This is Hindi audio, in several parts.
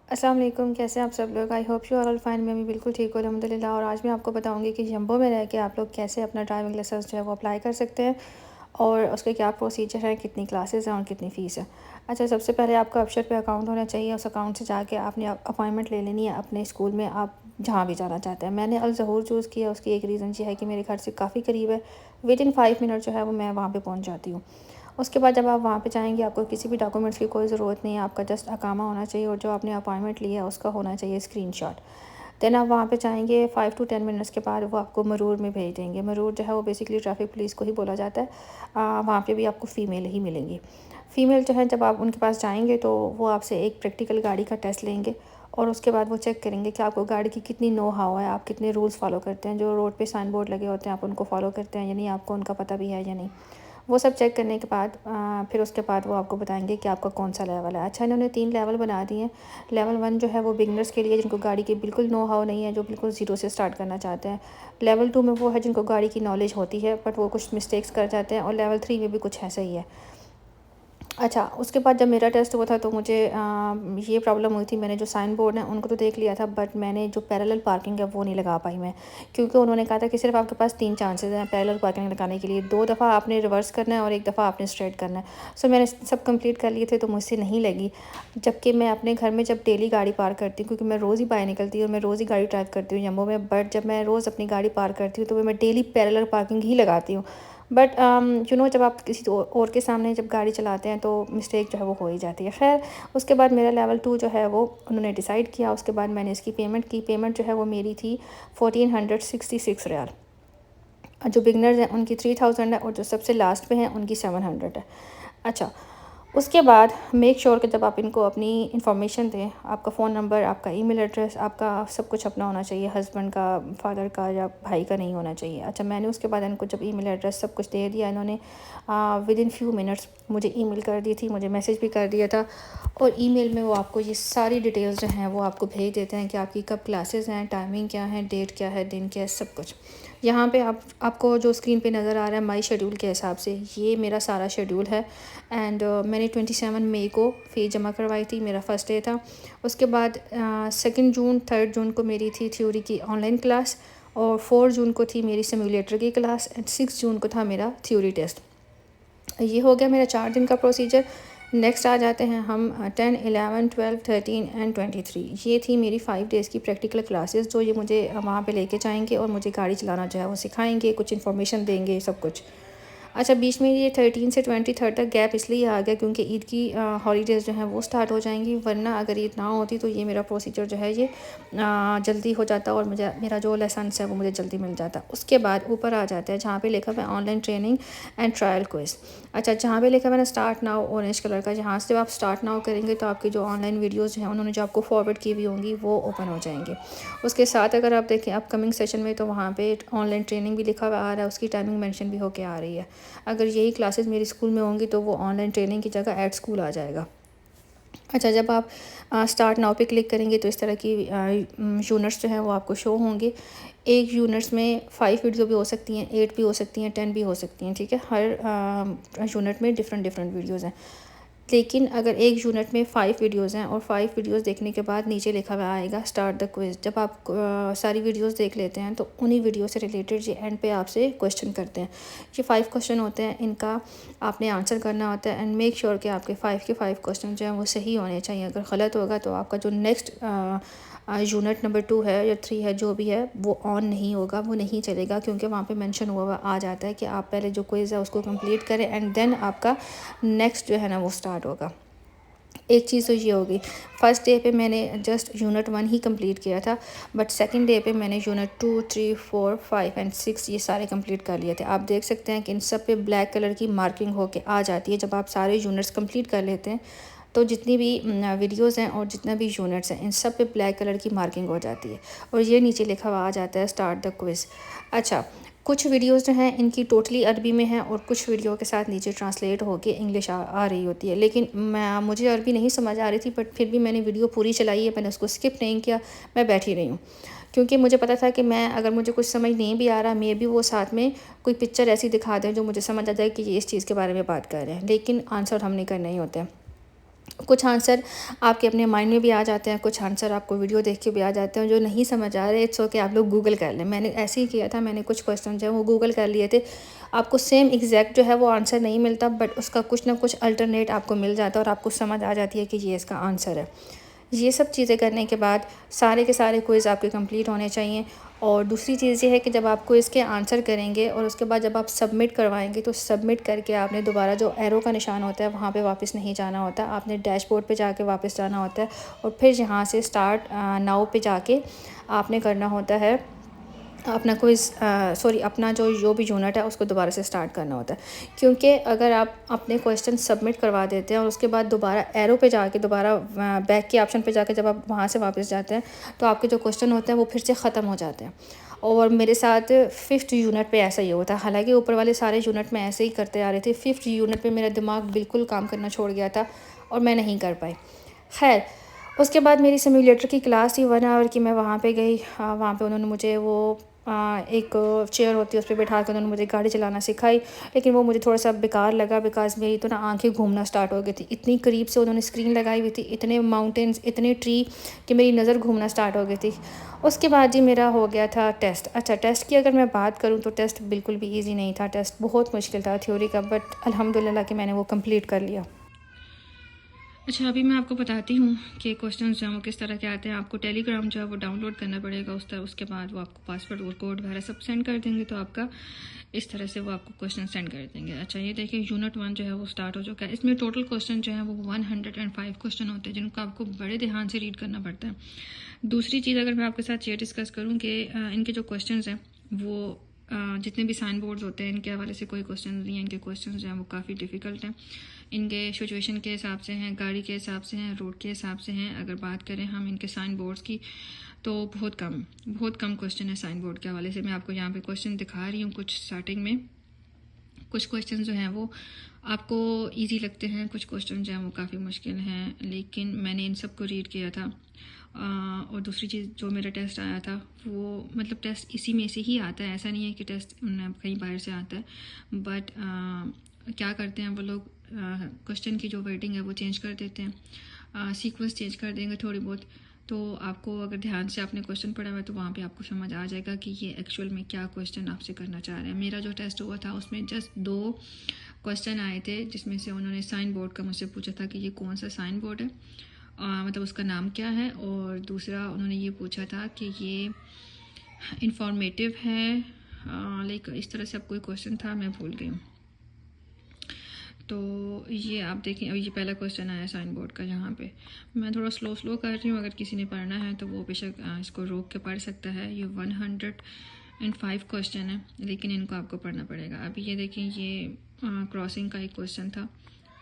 अस्सलाम वालेकुम, कैसे हैं आप सब लोग। I hope you are all fine. मैं भी बिल्कुल ठीक हूँ अल्हम्दुलिल्लाह। और आज मैं आपको बताऊंगी कि जंबो में रह के आप लोग कैसे अपना ड्राइविंग लाइसेंस जो है वो अप्लाई कर सकते हैं और उसके क्या प्रोसीजर है, कितनी क्लासेस हैं और कितनी फ़ीस है। अच्छा, सबसे पहले आपका अक्षर पे अकाउंट होना चाहिए। उस अकाउंट से जाके आपने अपॉइंटमेंट ले लेनी है अपने स्कूल में, आप जहाँ भी जाना चाहते हैं। मैंने अल ज़हूर चूज़ किया, उसकी एक रीज़न ये है कि मेरे घर से काफ़ी करीब है। विद इन 5 मिनट जो है वो मैं वहाँ पर पहुँच जाती हूँ। उसके बाद जब आप वहाँ पे जाएँगे, आपको किसी भी डॉक्यूमेंट्स की कोई ज़रूरत नहीं है, आपका जस्ट अकामा होना चाहिए और जो आपने अपॉइंटमेंट लिया है उसका होना चाहिए स्क्रीनशॉट। देन आप वहाँ पे जाएँगे, 5 टू 10 मिनट्स के बाद वो आपको मरूर में भेज देंगे। मरूर जो है वो बेसिकली ट्रैफिक पुलिस को ही बोला जाता है। वहाँ पे भी आपको फ़ीमेल ही मिलेंगी। फ़ीमेल जो है, जब आप उनके पास जाएँगे तो वो आपसे एक प्रैक्टिकल गाड़ी का टेस्ट लेंगे और उसके बाद वो चेक करेंगे कि आपको गाड़ी की कितनी नो हाउ है, आप कितने रूल्स फ़ॉलो करते हैं। जो रोड पे साइन बोर्ड लगे होते हैं आप उनको फ़ॉलो करते हैं या नहीं, आपको उनका पता भी है या नहीं। वो सब चेक करने के बाद फिर उसके बाद वो आपको बताएंगे कि आपका कौन सा लेवल है। अच्छा, इन्होंने 3 लेवल बना दिए हैं। लेवल 1 जो है वो बिगनर्स के लिए, जिनको गाड़ी की बिल्कुल नो हाउ नहीं है, जो बिल्कुल ज़ीरो से स्टार्ट करना चाहते हैं। लेवल 2 में वो है जिनको गाड़ी की नॉलेज होती है बट वो कुछ मिस्टेक्स कर जाते हैं, और लेवल 3 में भी कुछ ऐसा ही है। अच्छा, उसके बाद जब मेरा टेस्ट हुआ था तो मुझे ये प्रॉब्लम हुई थी। मैंने जो साइन बोर्ड है उनको तो देख लिया था, बट मैंने जो पैरेलल पार्किंग है वो नहीं लगा पाई मैं, क्योंकि उन्होंने कहा था कि सिर्फ आपके पास 3 चांसेस हैं पैरेलल पार्किंग लगाने के लिए। 2 दफ़ा आपने रिवर्स करना है और 1 दफ़ा आपने स्ट्रेट करना है। सो मैंने सब कंप्लीट कर लिए थे तो मुझसे नहीं लगी। जबकि मैं अपने घर में जब डेली गाड़ी पार्क करती हूँ, क्योंकि मैं रोज़ ही बाहर निकलती हूँ और मैं रोज़ ही गाड़ी ड्राइव करती हूँ जम्मू में, बट जब मैं रोज़ अपनी गाड़ी पार्क करती हूँ तो मैं डेली पैरेलल पार्किंग ही लगाती हूँ। बट जब आप किसी और के सामने जब गाड़ी चलाते हैं तो मिस्टेक जो है वो हो ही जाती है। ख़ैर, उसके बाद मेरा लेवल 2 जो है वो उन्होंने डिसाइड किया। उसके बाद मैंने इसकी पेमेंट की। पेमेंट जो है वो मेरी थी 1466 रियाल। जो बिगनर्स हैं उनकी 3000 है और जो सबसे लास्ट पे हैं उनकी 700 है। अच्छा, उसके बाद मेक श्योर कि जब आप इनको अपनी इन्फॉर्मेशन दें, आपका फ़ोन नंबर, आपका ईमेल एड्रेस, आपका सब कुछ अपना होना चाहिए। हस्बैंड का, फादर का या भाई का नहीं होना चाहिए। अच्छा, मैंने उसके बाद इनको जब ईमेल एड्रेस सब कुछ दे दिया, इन्होंने विद इन फ्यू मिनट्स मुझे ईमेल कर दी थी, मुझे मैसेज भी कर दिया था। और ईमेल में वो आपको ये सारी डिटेल्स जो हैं वो आपको भेज देते हैं कि आपकी कब क्लासेस हैं, टाइमिंग क्या है, डेट क्या है, दिन क्या है, सब कुछ। यहाँ पे आपको जो स्क्रीन पे नज़र आ रहा है माई शेड्यूल के हिसाब से, ये मेरा सारा शेड्यूल है। एंड मैंने 27 मई को फ़ीस जमा करवाई थी, मेरा फ़र्स्ट डे था। उसके बाद 2 जून 3 जून को मेरी थी थ्योरी की ऑनलाइन क्लास, और 4 जून को थी मेरी सिमुलेटर की क्लास, एंड 6 जून को था मेरा थ्योरी टेस्ट। ये हो गया मेरा 4 दिन का प्रोसीजर। नेक्स्ट आ जाते हैं हम 10, 11, 12, 13 एंड 23। ये थी मेरी 5 डेज़ की प्रैक्टिकल क्लासेस, जो ये मुझे वहाँ पे लेके जाएंगे और मुझे गाड़ी चलाना जो है वो सिखाएंगे, कुछ इन्फॉर्मेशन देंगे, सब कुछ। अच्छा, बीच में ये 13 से 23 तक गैप इसलिए आ गया क्योंकि ईद की हॉलीडेज़ जो हैं वो स्टार्ट हो जाएंगी, वरना अगर ईद ना होती तो ये मेरा प्रोसीजर जो है ये जल्दी हो जाता और मुझे मेरा जो लाइसेंस है वो मुझे जल्दी मिल जाता। उसके बाद ऊपर आ जाता है जहाँ पे लिखा हुआ है online training and trial quiz. अच्छा, जहाँ पे लिखा हुआ है ना स्टार्ट नाउ ऑरेंज कलर का, जहाँ से जब आप स्टार्ट नाउ करेंगे तो आपकी जो ऑनलाइन वीडियोज़ हैं उन्होंने जो आपको फॉरवर्ड की हुई होंगी वो ओपन हो जाएंगे। उसके साथ अगर आप देखें अपकमिंग सेशन में तो वहाँ पे ऑनलाइन ट्रेनिंग भी लिखा हुआ आ रहा है, उसकी टाइमिंग मेंशन भी होके आ रही है। अगर यही क्लासेस मेरे स्कूल में होंगी तो वो ऑनलाइन ट्रेनिंग की जगह ऐट स्कूल आ जाएगा। अच्छा, जब आप स्टार्ट नाउ पे क्लिक करेंगे तो इस तरह की यूनिट्स जो हैं वो आपको शो होंगे। एक यूनिट्स में 5 वीडियो भी हो सकती हैं, 8 भी हो सकती हैं, 10 भी हो सकती हैं, ठीक है। हर यूनिट में डिफरेंट डिफरेंट वीडियोज़ हैं। लेकिन अगर एक यूनिट में 5 वीडियोज़ हैं और 5 वीडियोज़ देखने के बाद नीचे लिखा हुआ आएगा स्टार्ट द क्विज़। जब आप सारी वीडियोज़ देख लेते हैं तो उन्हीं वीडियो से रिलेटेड ये एंड पे आपसे क्वेश्चन करते हैं। ये 5 क्वेश्चन होते हैं, इनका आपने आंसर करना होता है। एंड मेक श्योर कि आपके 5 के 5 क्वेश्चन जो हैं वो सही होने चाहिए। अगर गलत होगा तो आपका जो नेक्स्ट यूनिट नंबर 2 है या 3 है, जो भी है, वो ऑन नहीं होगा, वो नहीं चलेगा, क्योंकि वहाँ पे मेंशन हुआ आ जाता है कि आप पहले जो क्विज़ है उसको कंप्लीट करें एंड देन आपका नेक्स्ट जो है ना वो स्टार्ट होगा। एक चीज़ तो ये होगी, फर्स्ट डे पे मैंने जस्ट यूनिट 1 ही कंप्लीट किया था, बट सेकंड डे पे मैंने यूनिट 2, 3, 4, 5 एंड 6 ये सारे कंप्लीट कर लिए थे। आप देख सकते हैं कि इन सब पे ब्लैक कलर की मार्किंग होके आ जाती है। जब आप सारे यूनिट्स कंप्लीट कर लेते हैं तो जितनी भी वीडियोज़ हैं और जितना भी यूनिट्स हैं इन सब पे ब्लैक कलर की मार्किंग हो जाती है और ये नीचे लिखा हुआ आ जाता है स्टार्ट द क्विज़। अच्छा, कुछ वीडियोज़ जो हैं इनकी टोटली अरबी में हैं और कुछ वीडियो के साथ नीचे ट्रांसलेट होके इंग्लिश आ रही होती है, लेकिन मुझे अरबी नहीं समझ आ रही थी, बट फिर भी मैंने वीडियो पूरी चलाई है, मैंने उसको स्किप नहीं किया, मैं बैठी रही हूँ। क्योंकि मुझे पता था कि मैं अगर मुझे कुछ समझ नहीं भी आ रहा, मे भी वो साथ में कोई पिक्चर ऐसी दिखा दें जो मुझे समझ आ जाए कि ये इस चीज़ के बारे में बात कर रहे हैं, लेकिन आंसर हमने करना ही होता है। कुछ आंसर आपके अपने माइंड में भी आ जाते हैं, कुछ आंसर आपको वीडियो देख के भी आ जाते हैं। जो नहीं समझ आ रहे इट्स ओके, आप लोग गूगल कर लें। मैंने ऐसे ही किया था, मैंने कुछ क्वेश्चन जो है वो गूगल कर लिए थे। आपको सेम एग्जैक्ट जो है वो आंसर नहीं मिलता, बट उसका कुछ ना कुछ अल्टरनेट आपको मिल जाता है और आपको समझ आ जाती है कि ये इसका आंसर है। ये सब चीज़ें करने के बाद सारे के सारे क्विज़ आपके कंप्लीट होने चाहिए। और दूसरी चीज़ ये है कि जब आप क्विज़ के आंसर करेंगे और उसके बाद जब आप सबमिट करवाएंगे, तो सबमिट करके आपने दोबारा जो एरो का निशान होता है वहाँ पे वापस नहीं जाना होता, आपने डैशबोर्ड पे जाके वापस जाना होता है। और फिर यहाँ से स्टार्ट नाउ पे जाके आपने करना होता है अपना क्विज़, अपना जो भी यूनिट है उसको दोबारा से स्टार्ट करना होता है। क्योंकि अगर आप अपने क्वेश्चन सबमिट करवा देते हैं और उसके बाद दोबारा एरो पे जाके दोबारा बैक के ऑप्शन पे जाके जब आप वहाँ से वापस जाते हैं, तो आपके जो क्वेश्चन होते हैं वो फिर से ख़त्म हो जाते हैं। और मेरे साथ 5th यूनिट पे ऐसा ही हुआ था। हालांकि ऊपर वाले सारे यूनिट में ऐसे ही करते आ रहे थे, 5th यूनिट पे मेरा दिमाग बिल्कुल काम करना छोड़ गया था और मैं नहीं कर पाई। खैर, उसके बाद मेरी सिम्युलेटर की क्लास थी 1 आवर की। मैं वहाँ पे गई, वहाँ पे उन्होंने मुझे वो एक चेयर होती है उस पर बैठा कर उन्होंने मुझे गाड़ी चलाना सिखाई। लेकिन वो मुझे थोड़ा सा बेकार लगा, बिकॉज मेरी तो ना आंखें घूमना स्टार्ट हो गई थी। इतनी करीब से उन्होंने स्क्रीन लगाई हुई थी, इतने माउंटेन्स, इतने ट्री, कि मेरी नज़र घूमना स्टार्ट हो गई थी। उसके बाद जी मेरा हो गया था टेस्ट। अच्छा, टेस्ट की अगर मैं बात करूँ तो टेस्ट बिल्कुल भी ईजी नहीं था, टेस्ट बहुत मुश्किल था थ्योरी का, बट अल्हम्दुलिल्लाह कि मैंने वो कंप्लीट कर लिया। अच्छा, अभी मैं आपको बताती हूँ कि क्वेश्चन जो हैं वो किस तरह के आते हैं। आपको टेलीग्राम जो है वो डाउनलोड करना पड़ेगा, उसके बाद वो आपको पासवर्ड और कोड वगैरह सब सेंड कर देंगे, तो आपका इस तरह से वो आपको क्वेश्चन सेंड कर देंगे। अच्छा, ये देखिए यूनिट 1 जो है वो स्टार्ट हो चुका है। इसमें टोटल क्वेश्चन जो है वो 105 क्वेश्चन होते हैं, जिनको आपको बड़े ध्यान से रीड करना पड़ता है। दूसरी चीज़ अगर मैं आपके साथ ये डिस्कस करूँ कि इनके जो क्वेश्चन हैं वो जितने भी साइन बोर्ड्स होते हैं इनके हवाले से कोई क्वेश्चन नहीं है। इनके क्वेश्चन जो हैं वो काफ़ी डिफ़िकल्ट हैं, इनके सिचुएशन के हिसाब से हैं, गाड़ी के हिसाब से हैं, रोड के हिसाब से हैं। अगर बात करें हम इनके साइन बोर्ड्स की, तो बहुत कम क्वेश्चन है साइन बोर्ड के हवाले से। मैं आपको यहाँ पे क्वेश्चन दिखा रही हूँ कुछ स्टार्टिंग में। कुछ क्वेश्चन जो हैं वो आपको इजी लगते हैं, कुछ क्वेश्चन जो हैं वो काफ़ी मुश्किल हैं, लेकिन मैंने इन सब को रीड किया था। और दूसरी चीज़, जो मेरा टेस्ट आया था वो मतलब टेस्ट इसी में से ही आता है, ऐसा नहीं है कि टेस्ट कहीं बाहर से आता है। बट क्या करते हैं वो लोग, क्वेश्चन की जो वर्डिंग है वो चेंज कर देते हैं, सीक्वेंस चेंज कर देंगे थोड़ी बहुत। तो आपको अगर ध्यान से आपने क्वेश्चन पढ़ा हुआ है तो वहाँ पे आपको समझ आ जाएगा कि ये एक्चुअल में क्या क्वेश्चन आपसे करना चाह रहे हैं। मेरा जो टेस्ट हुआ था उसमें जस्ट 2 क्वेश्चन आए थे, जिसमें से उन्होंने साइन बोर्ड का मुझसे पूछा था कि ये कौन सा साइन बोर्ड है, मतलब उसका नाम क्या है, और दूसरा उन्होंने ये पूछा था कि ये इंफॉर्मेटिव है, लाइक इस तरह से अब कोई क्वेश्चन था, मैं भूल गई हूँ। तो ये आप देखें, ये पहला क्वेश्चन आया साइन बोर्ड का। यहाँ पे मैं थोड़ा स्लो कर रही हूँ, अगर किसी ने पढ़ना है तो वो बेशक इसको रोक के पढ़ सकता है। ये 105 क्वेश्चन है, लेकिन इनको आपको पढ़ना पड़ेगा। अभी ये देखें, ये क्रॉसिंग का एक क्वेश्चन था,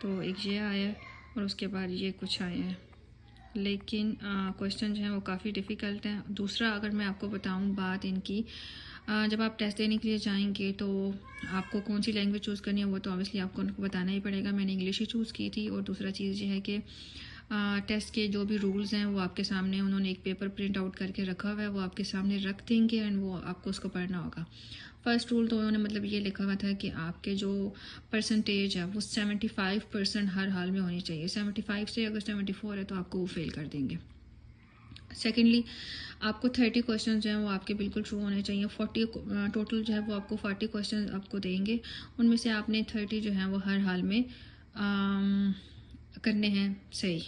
तो एक ये आया और उसके बाद ये कुछ आया है, लेकिन क्वेश्चन जो है वो काफ़ी डिफ़िकल्ट है। दूसरा, अगर मैं आपको बताऊँ बात इनकी, जब आप टेस्ट देने के लिए जाएंगे तो आपको कौन सी लैंग्वेज चूज़ करनी है वो तो ऑब्वियसली आपको उनको बताना ही पड़ेगा। मैंने इंग्लिश ही चूज़ की थी। और दूसरा चीज़ ये है कि टेस्ट के जो भी रूल्स हैं वो आपके सामने उन्होंने एक पेपर प्रिंट आउट करके रखा हुआ है, वो आपके सामने रख देंगे एंड वो आपको उसको पढ़ना होगा। फर्स्ट रूल तो उन्होंने मतलब ये लिखा हुआ था कि आपके जो परसेंटेज है वो 75% हर हाल में होनी चाहिए। 75 से अगर 74 है तो आपको वो फेल कर देंगे। सेकेंडली, आपको 30 क्वेश्चन जो हैं वो आपके बिल्कुल ट्रू होने चाहिए। 40 टोटल जो है वो आपको 40 क्वेश्चन आपको देंगे, उनमें से आपने 30 जो हैं वो हर हाल में करने हैं सही।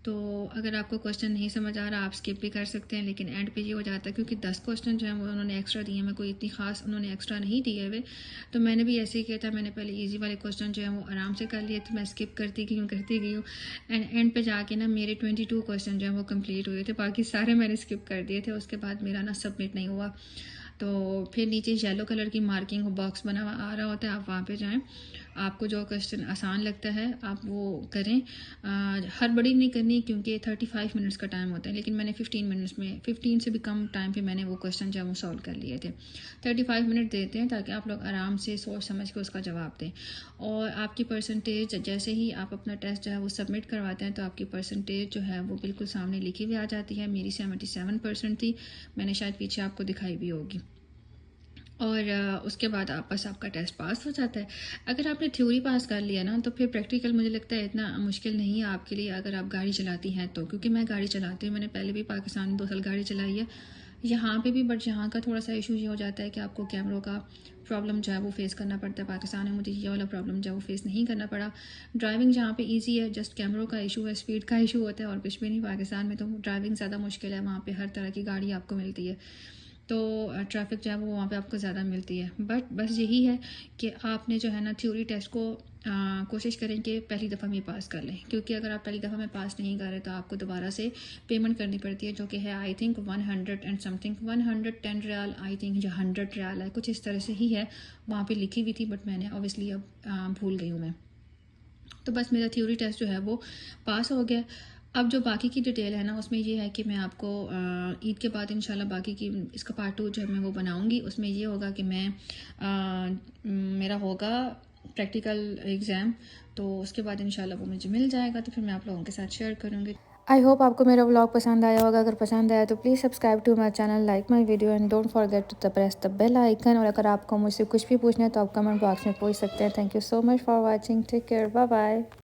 तो अगर आपको क्वेश्चन नहीं समझ आ रहा आप स्किप भी कर सकते हैं, लेकिन एंड पे ये हो जाता है क्योंकि 10 क्वेश्चन जो हैं वो उन्होंने एक्स्ट्रा दिए हैं, कोई इतनी खास उन्होंने एक्स्ट्रा नहीं दिए हुए। तो मैंने भी ऐसे ही किया था, मैंने पहले इजी वाले क्वेश्चन जो हैं वो आराम से कर लिए थे, मैं स्किप करती गई हूँ एंड पे जाके ना मेरे 22 क्वेश्चन जो हैं वो कंप्लीट हुए थे, बाकी सारे मैंने स्किप कर दिए थे। उसके बाद मेरा ना सबमिट नहीं हुआ। तो फिर नीचे येलो कलर की मार्किंग बॉक्स बना आ रहा होता है, आप वहाँ पे जाएं, आपको जो क्वेश्चन आसान लगता है आप वो करें। हड़बड़ी नहीं करनी क्योंकि 35 मिनट्स का टाइम होता है, लेकिन मैंने 15 मिनट्स में 15 से भी कम टाइम पे मैंने वो क्वेश्चन जो है वो सॉल्व कर लिए थे। 35 मिनट देते हैं ताकि आप लोग आराम से सोच समझ के उसका जवाब दें। और आपकी परसेंटेज जैसे ही आप अपना टेस्ट जो है वो सबमिट करवाते हैं तो आपकी परसेंटेज जो है वो बिल्कुल सामने लिखी हुई आ जाती है। मेरी 77% थी, मैंने शायद पीछे आपको दिखाई भी होगी। और उसके बाद आप बस आपका टेस्ट पास हो जाता है। अगर आपने थ्योरी पास कर लिया ना तो फिर प्रैक्टिकल मुझे लगता है इतना मुश्किल नहीं है आपके लिए, अगर आप गाड़ी चलाती हैं तो। क्योंकि मैं गाड़ी चलाती हूँ, मैंने पहले भी पाकिस्तान में 2 साल गाड़ी चलाई है, यहाँ पे भी। बट यहाँ का थोड़ा सा इशू ये हो जाता है कि आपको कैमरों का प्रॉब्लम जो है वो फेस करना पड़ता है। पाकिस्तान में मुझे ये वाला प्रॉब्लम जो है वो फेस नहीं करना पड़ा। ड्राइविंग जहाँ पे इजी है, जस्ट कैमरों का इशू है, स्पीड का इशू होता है और कुछ भी नहीं। पाकिस्तान में तो ड्राइविंग ज़्यादा मुश्किल है, वहाँ पे हर तरह की गाड़ी आपको मिलती है, तो ट्रैफिक जो है वो वहाँ पे आपको ज़्यादा मिलती है। बट बस यही है कि आपने जो है ना थ्योरी टेस्ट को कोशिश करें कि पहली दफ़ा में पास कर लें। क्योंकि अगर आप पहली दफ़ा में पास नहीं कर रहे तो आपको दोबारा से पेमेंट करनी पड़ती है, जो कि है I think 100 and something, 110 riyal I think, या 100 रियाल है, कुछ इस तरह से ही है। वहाँ पे लिखी हुई थी बट मैंने ऑब्वियसली अब भूल गई हूँ मैं। तो बस मेरा थ्योरी टेस्ट जो है वो पास हो गया। अब जो बाकी की डिटेल है ना उसमें ये है कि मैं आपको ईद के बाद इंशाल्लाह बाकी की इसका पार्ट 2 जो है मैं वो बनाऊंगी। उसमें ये होगा कि मैं मेरा होगा प्रैक्टिकल एग्ज़ाम, तो उसके बाद इंशाल्लाह वो मुझे मिल जाएगा, तो फिर मैं आप लोगों के साथ शेयर करूँगी। आई होप आपको मेरा व्लॉग पसंद आया होगा। अगर पसंद आया तो please subscribe to my channel, like my video and don't forget to press the bell icon. और अगर आपको मुझसे कुछ भी पूछना है तो आप कमेंट बॉक्स में पूछ सकते हैं। Thank you so much for watching. Take care, bye bye.